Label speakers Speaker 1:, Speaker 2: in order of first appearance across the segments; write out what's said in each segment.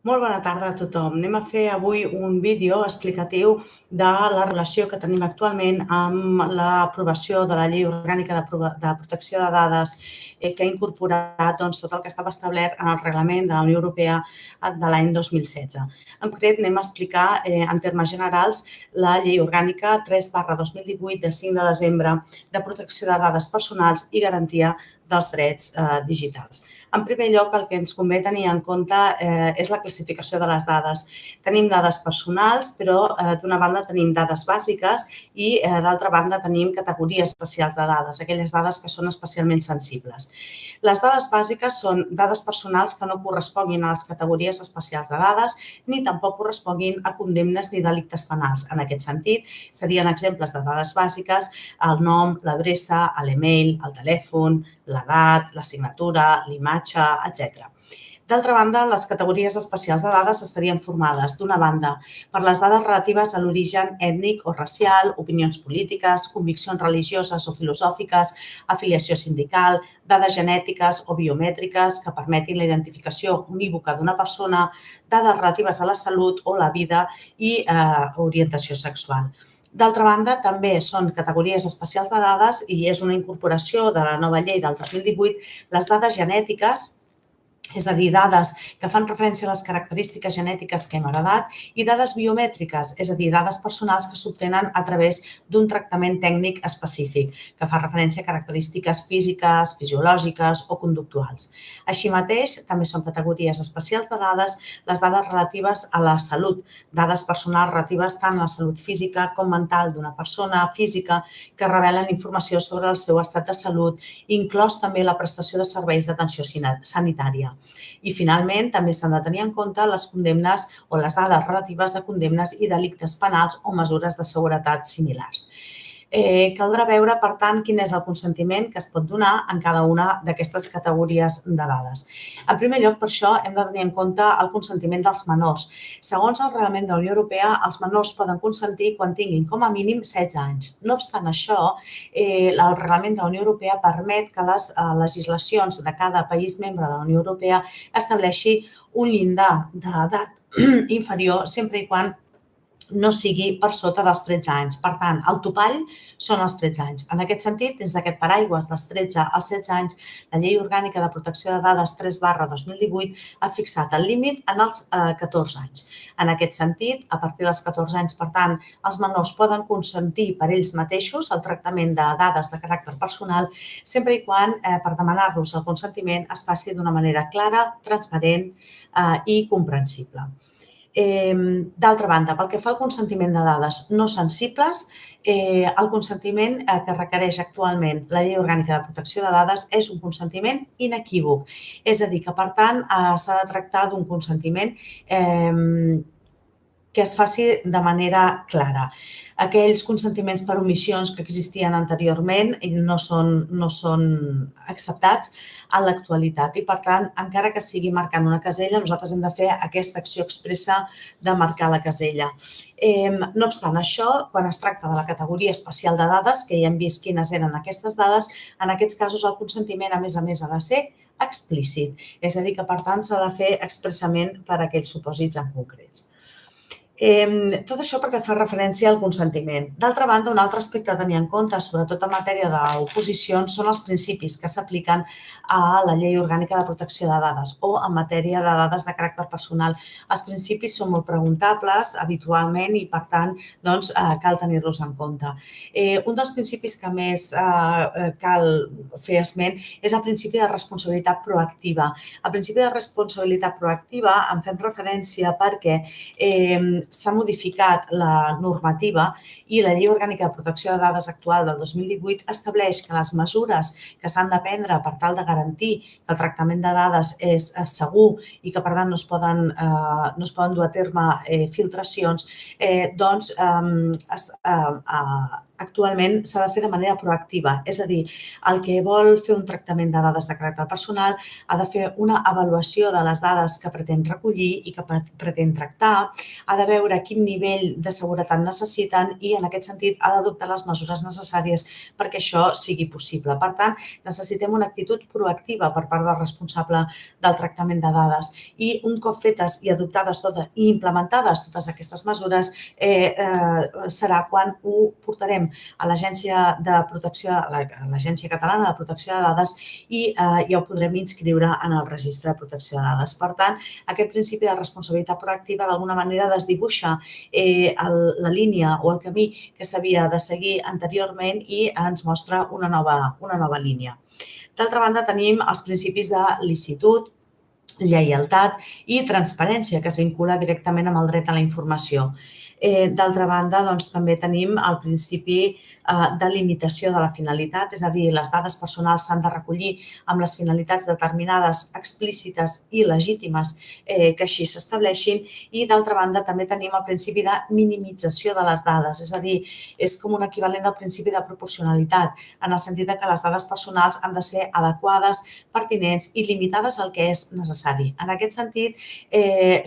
Speaker 1: Molt bona tarda a tothom. Anem a fer avui un vídeo explicatiu de la relació que tenim actualment amb l'aprovació de la Llei Orgànica de Protecció de Dades que ha incorporat tot el que estava establert en el reglament de la Unió Europea de l'any 2016. En concret, anem a explicar en termes generals la Llei Orgànica 3/2018 de 5 de desembre de protecció de dades personals i garantia dels drets digitals. En primer lloc, el que ens convé tenir en compte és la classificació de les dades. Tenim dades personals, però d'una banda tenim dades bàsiques i d'altra banda tenim categories especials de dades, aquelles dades que són especialment sensibles. Les dades bàsiques són dades personals que no corresponguin a les categories especials de dades ni tampoc corresponguin a condemnes ni delictes penals. En aquest sentit, serien exemples de dades bàsiques el nom, l'adreça, l'email, el telèfon, l'edat, la signatura, l'imatge, etc. D'altra banda, les categories especials de dades estarien formades, d'una banda, per les dades relatives a l'origen ètnic o racial, opinions polítiques, conviccions religioses o filosòfiques, afiliació sindical, dades genètiques o biomètriques que permetin la identificació unívoca d'una persona, dades relatives a la salut o la vida i orientació sexual. D'altra banda, també són categories especials de dades i és una incorporació de la nova llei del 2018, les dades genètiques, és a dir, dades que fan referència a les característiques genètiques que hem heredat, i dades biomètriques, és a dir, dades personals que s'obtenen a través d'un tractament tècnic específic, que fa referència a característiques físiques, fisiològiques o conductuals. Així mateix, també són categories especials de dades les dades relatives a la salut, dades personals relatives tant a la salut física com mental d'una persona física que revelen informació sobre el seu estat de salut, inclòs també la prestació de serveis d'atenció sanitària. I, finalment, també s'han de tenir en compte les condemnes o les dades relatives a condemnes i delictes penals o mesures de seguretat similars. Caldrà veure, per tant, quin és el consentiment que es pot donar en cada una d'aquestes categories de dades. En primer lloc, per això, hem de tenir en compte el consentiment dels menors. Segons el reglament de la Unió Europea, els menors poden consentir quan tinguin com a mínim 16 anys. No obstant això, el reglament de la Unió Europea permet que les legislacions de cada país membre de la Unió Europea estableixi un llindar d'edat inferior sempre i quan no sigui per sota dels 13 anys. Per tant, el topall són els 13 anys. En aquest sentit, dins d'aquest paraigües dels 13 als 16 anys, la Llei Orgànica de Protecció de Dades 3/2018 ha fixat el límit en els 14 anys. En aquest sentit, a partir dels 14 anys, per tant, els menors poden consentir per ells mateixos el tractament de dades de caràcter personal sempre i quan per demanar-los el consentiment es faci d'una manera clara, transparent i comprensible. D'altra banda, pel que fa al consentiment de dades no sensibles, el consentiment que requereix actualment la Llei Orgànica de Protecció de Dades és un consentiment inequívoc. És a dir, que, per tant, s'ha de tractar d'un consentiment que es faci de manera clara. Aquells consentiments per omissions que existien anteriorment no són acceptats en l'actualitat i, per tant, encara que sigui marcant una casella, nosaltres hem de fer aquesta acció expressa de marcar la casella. No obstant això, quan es tracta de la categoria especial de dades, que ja hem vist quines eren aquestes dades, en aquests casos el consentiment, a més, ha de ser explícit. És a dir, que, per tant, s'ha de fer expressament per a aquells supòsits en concrets. Tot això perquè fa referència al consentiment. D'altra banda, un altre aspecte a tenir en compte, sobretot en matèria d'oposicions, són els principis que s'apliquen a la Llei Orgànica de Protecció de Dades o en matèria de dades de caràcter personal. Els principis són molt preguntables habitualment i, per tant, cal tenir-los en compte. Un dels principis que més cal fer esment és el principi de responsabilitat proactiva. El principi de responsabilitat proactiva en fem referència perquè s'ha modificat la normativa i la Llei Orgànica de Protecció de Dades actual del 2018 estableix que les mesures que s'han de prendre per tal de garantir que el tractament de dades és segur i que, per tant, no es poden dur a terme filtracions, actualment s'ha de fer de manera proactiva, és a dir, el que vol fer un tractament de dades de caràcter personal ha de fer una avaluació de les dades que pretén recollir i que pretén tractar, ha de veure quin nivell de seguretat necessiten i, en aquest sentit, ha d'adoptar les mesures necessàries perquè això sigui possible. Per tant, necessitem una actitud proactiva per part del responsable del tractament de dades i un cop fetes i adoptades totes i implementades totes aquestes mesures serà quan ho portarem a l'Agència Catalana de Protecció de Dades i ja ho podrem inscriure en el Registre de Protecció de Dades. Per tant, aquest principi de responsabilitat proactiva d'alguna manera desdibuixa la línia o el camí que s'havia de seguir anteriorment i ens mostra una nova línia. D'altra banda, tenim els principis de licitud, lleialtat i transparència, que es vincula directament amb el dret a la informació. D'altra banda, també tenim el principi de limitació de la finalitat, és a dir, les dades personals s'han de recollir amb les finalitats determinades, explícites i legítimes que així s'estableixin i, d'altra banda, també tenim el principi de minimització de les dades, és a dir, és com un equivalent del principi de proporcionalitat, en el sentit que les dades personals han de ser adequades, pertinents i limitades al que és necessari. En aquest sentit,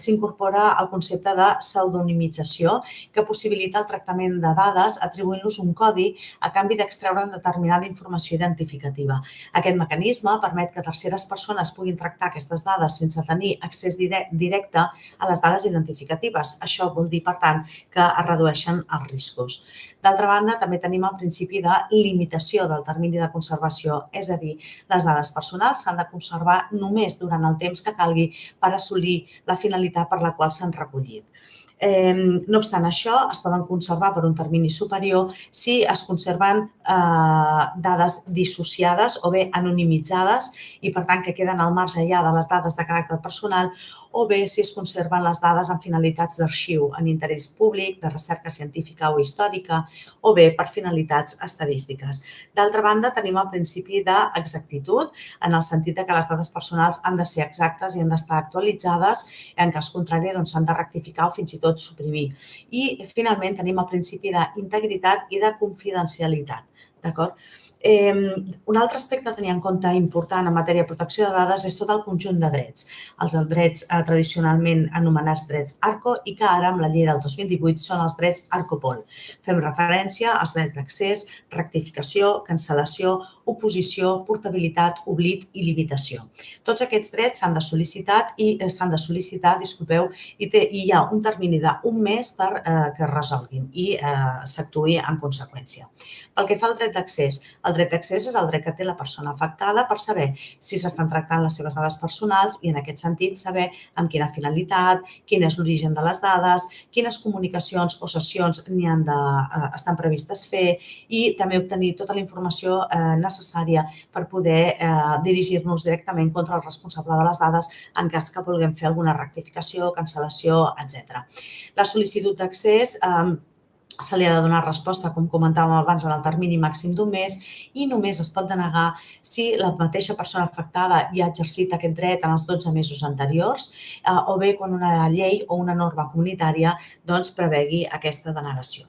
Speaker 1: s'incorpora el concepte de pseudonimització que possibilita el tractament de dades atribuint-los un codi a canvi d'extreure'n determinada informació identificativa. Aquest mecanisme permet que terceres persones puguin tractar aquestes dades sense tenir accés directe a les dades identificatives. Això vol dir, per tant, que es redueixen els riscos. D'altra banda, també tenim el principi de limitació del termini de conservació, és a dir, les dades personals s'han de conservar només durant el temps que calgui per assolir la finalitat per la qual s'han recollit. No obstant això, es poden conservar per un termini superior si es conserven dades dissociades o bé anonimitzades i, per tant, que queden al marge ja de les dades de caràcter personal o bé si es conserven les dades amb finalitats d'arxiu en interès públic, de recerca científica o històrica o bé per finalitats estadístiques. D'altra banda, tenim el principi d'exactitud, en el sentit que les dades personals han de ser exactes i han d'estar actualitzades, en cas contrari s'han de rectificar o fins i tot suprimir. I, finalment, tenim el principi d'integritat i de confidencialitat. D'acord? Un altre aspecte a tenir en compte important en matèria de protecció de dades és tot el conjunt de drets. Els drets tradicionalment anomenats drets ARCO i que ara, amb la llei del 2018, són els drets ARCOPOL. Fem referència als drets d'accés, rectificació, cancel·lació, oposició, portabilitat, oblit i limitació. Tots aquests drets s'han de sol·licitar i hi ha un termini d'un mes perquè es resolguin i s'actuï en conseqüència. Pel que fa al dret d'accés, el dret d'accés és el dret que té la persona afectada per saber si s'estan tractant les seves dades personals i, en aquest sentit, saber amb quina finalitat, quin és l'origen de les dades, quines comunicacions o sessions estan previstes fer i també obtenir tota la informació necessària per poder dirigir-nos directament contra el responsable de les dades en cas que vulguem fer alguna rectificació, cancel·lació, etc. La sol·licitud d'accés se li ha de donar resposta, com comentàvem abans, en el termini màxim d'un mes i només es pot denegar si la mateixa persona afectada ja ha exercit aquest dret en els 12 mesos anteriors o bé quan una llei o una norma comunitària prevegui aquesta denegació.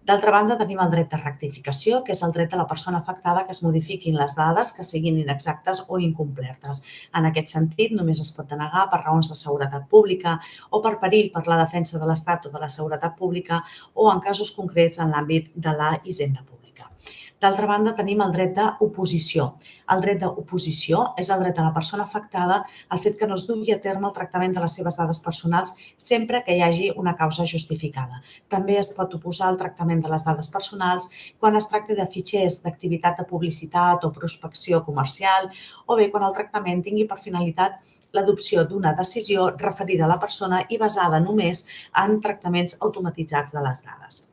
Speaker 1: D'altra banda, tenim el dret de rectificació, que és el dret de la persona afectada que es modifiquin les dades que siguin inexactes o incomplertes. En aquest sentit, només es pot denegar per raons de seguretat pública o per perill per la defensa de l'Estat o de la seguretat pública o en casos concrets en l'àmbit de la hisenda pública. D'altra banda, tenim el dret d'oposició. El dret d'oposició és el dret de la persona afectada al fet que no es dugui a terme el tractament de les seves dades personals sempre que hi hagi una causa justificada. També es pot oposar al tractament de les dades personals quan es tracti de fitxers d'activitat de publicitat o prospecció comercial o bé quan el tractament tingui per finalitat l'adopció d'una decisió referida a la persona i basada només en tractaments automatitzats de les dades.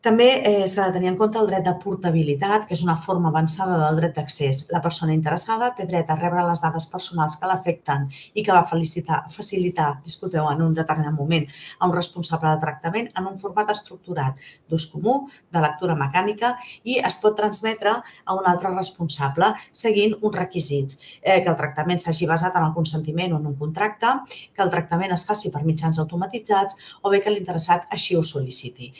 Speaker 1: També s'ha de tenir en compte el dret de portabilitat, que és una forma avançada del dret d'accés. La persona interessada té dret a rebre les dades personals que l'afecten i que va facilitar en un determinat moment a un responsable de tractament en un format estructurat d'ús comú, de lectura mecànica i es pot transmetre a un altre responsable seguint uns requisits. Que el tractament s'hagi basat en el consentiment o en un contracte, que el tractament es faci per mitjans automatitzats o bé que l'interessat així ho sol·liciti.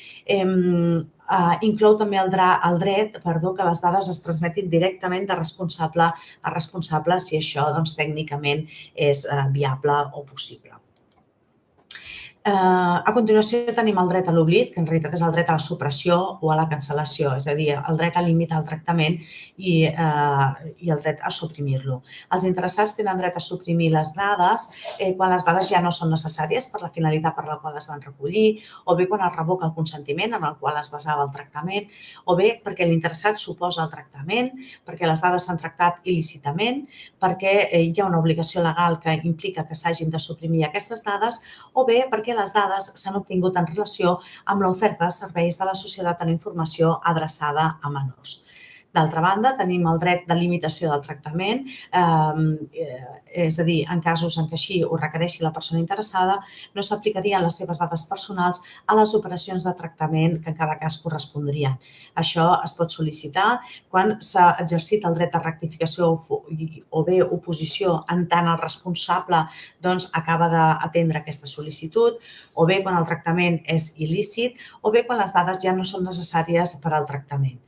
Speaker 1: inclou també el dret que les dades es transmetin directament de responsable a responsable si això tècnicament és viable o possible. A continuació tenim el dret a l'oblit, que en realitat és el dret a la supressió o a la cancel·lació, és a dir, el dret a limitar el tractament i el dret a suprimir-lo. Els interessats tenen dret a suprimir les dades quan les dades ja no són necessàries per la finalitat per la qual es van recollir, o bé quan es revoca el consentiment en el qual es basava el tractament, o bé perquè l'interessat s'oposa al tractament, perquè les dades s'han tractat il·lícitament, perquè hi ha una obligació legal que implica que s'hagin de suprimir aquestes dades, o bé perquè les dades s'han obtingut en relació amb l'oferta de serveis de la societat en informació adreçada a menors. D'altra banda, tenim el dret de limitació del tractament, és a dir, en casos en què així ho requereixi la persona interessada, no s'aplicarien les seves dades personals a les operacions de tractament que en cada cas correspondrien. Això es pot sol·licitar quan s'ha exercit el dret de rectificació o bé oposició en tant el responsable acaba d'atendre aquesta sol·licitud, o bé quan el tractament és il·lícit, o bé quan les dades ja no són necessàries per al tractament.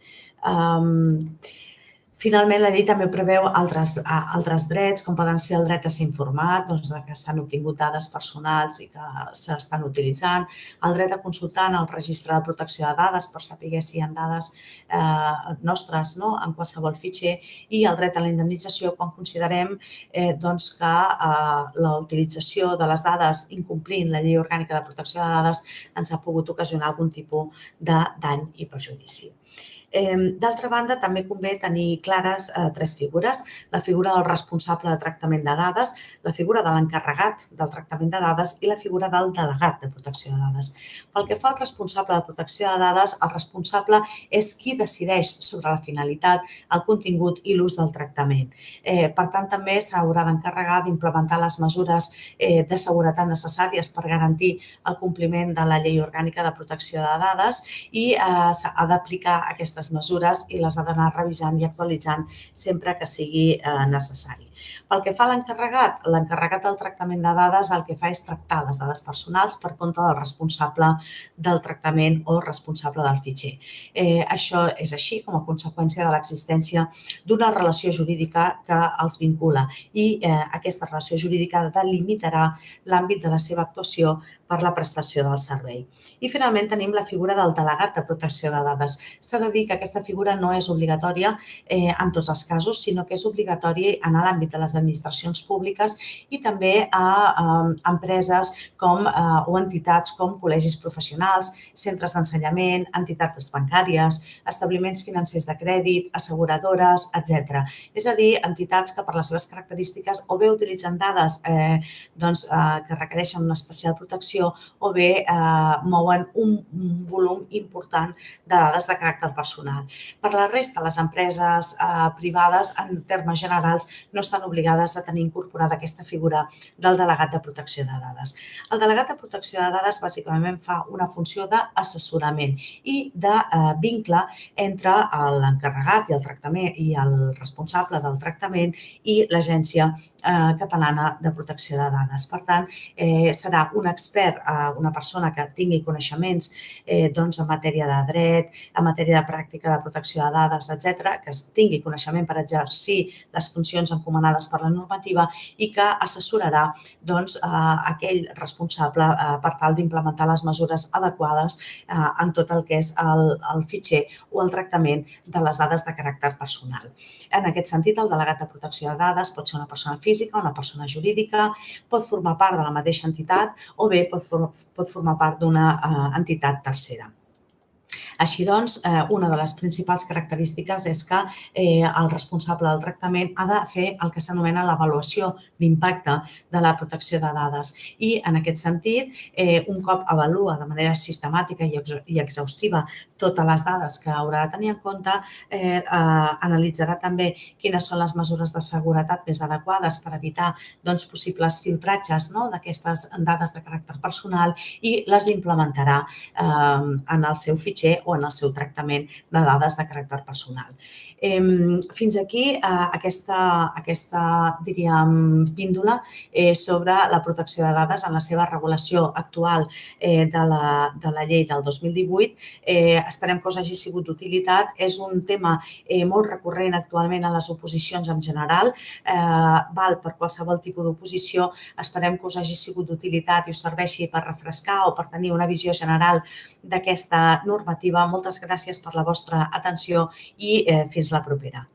Speaker 1: Finalment, la llei també preveu altres drets, com poden ser el dret a ser informat, que s'han obtingut dades personals i que s'estan utilitzant, el dret a consultar en el registre de protecció de dades per saber si hi ha dades nostres en qualsevol fitxer i el dret a la indemnització quan considerem que la utilització de les dades incomplint la llei orgànica de protecció de dades ens ha pogut ocasionar algun tipus de dany i perjudici. D'altra banda, també convé tenir clares tres figures, la figura del responsable de tractament de dades, la figura de l'encarregat del tractament de dades i la figura del delegat de protecció de dades. Pel que fa al responsable de protecció de dades, el responsable és qui decideix sobre la finalitat, el contingut i l'ús del tractament. Per tant, també s'haurà d'encarregar d'implementar les mesures de seguretat necessàries per garantir el compliment de la llei orgànica de protecció de dades i s'ha d'aplicar aquestes mesures i les ha d'anar revisant i actualitzant sempre que sigui necessari. Pel que fa a l'encarregat del tractament de dades el que fa és tractar les dades personals per compte del responsable del tractament o responsable del fitxer. Això és així com a conseqüència de l'existència d'una relació jurídica que els vincula i aquesta relació jurídica delimitarà l'àmbit de la seva actuació per la prestació del servei. I finalment tenim la figura del delegat de protecció de dades. S'ha de dir que aquesta figura no és obligatòria en tots els casos, sinó que és obligatòria en l'àmbit de les administracions públiques i també a empreses o entitats com col·legis professionals, centres d'ensenyament, entitats bancàries, establiments financers de crèdit, asseguradores, etc. És a dir, entitats que per les seves característiques o bé utilitzen dades que requereixen una especial protecció o bé mouen un volum important de dades de caràcter personal. Per la resta, les empreses privades, en termes generals, no estan obligades a tenir incorporada aquesta figura del delegat de protecció de dades. El delegat de protecció de dades bàsicament fa una funció d'assessorament i de vincle entre l'encarregat i el tractament i el responsable del tractament i l'Agència Catalana de Protecció de Dades. Per tant, serà un expert, una persona que tingui coneixements en matèria de dret, en matèria de pràctica de protecció de dades, etc., que tingui coneixement per exercir les funcions encomanades per la normativa i que assessorarà aquell responsable per tal d'implementar les mesures adequades en tot el que és el fitxer o el tractament de les dades de caràcter personal. En aquest sentit, el delegat de protecció de dades pot ser una persona física, una persona jurídica, pot formar part de la mateixa entitat o bé pot formar part d'una entitat tercera. Així doncs, una de les principals característiques és que el responsable del tractament ha de fer el que s'anomena l'avaluació d'impacte de la protecció de dades i, en aquest sentit, un cop avalua de manera sistemàtica i exhaustiva totes les dades que haurà de tenir en compte, analitzarà també quines són les mesures de seguretat més adequades per evitar possibles filtratges d'aquestes dades de caràcter personal i les implementarà en el seu fitxer o en el seu tractament de dades de caràcter personal. Fins aquí aquesta diríem, píndola sobre la protecció de dades en la seva regulació actual de la llei del 2018. Esperem que us hagi sigut d'utilitat. És un tema molt recurrent actualment a les oposicions en general. Val per qualsevol tipus d'oposició. Esperem que us hagi sigut d'utilitat i us serveixi per refrescar o per tenir una visió general d'aquesta normativa. Moltes gràcies per la vostra atenció i fins la propera.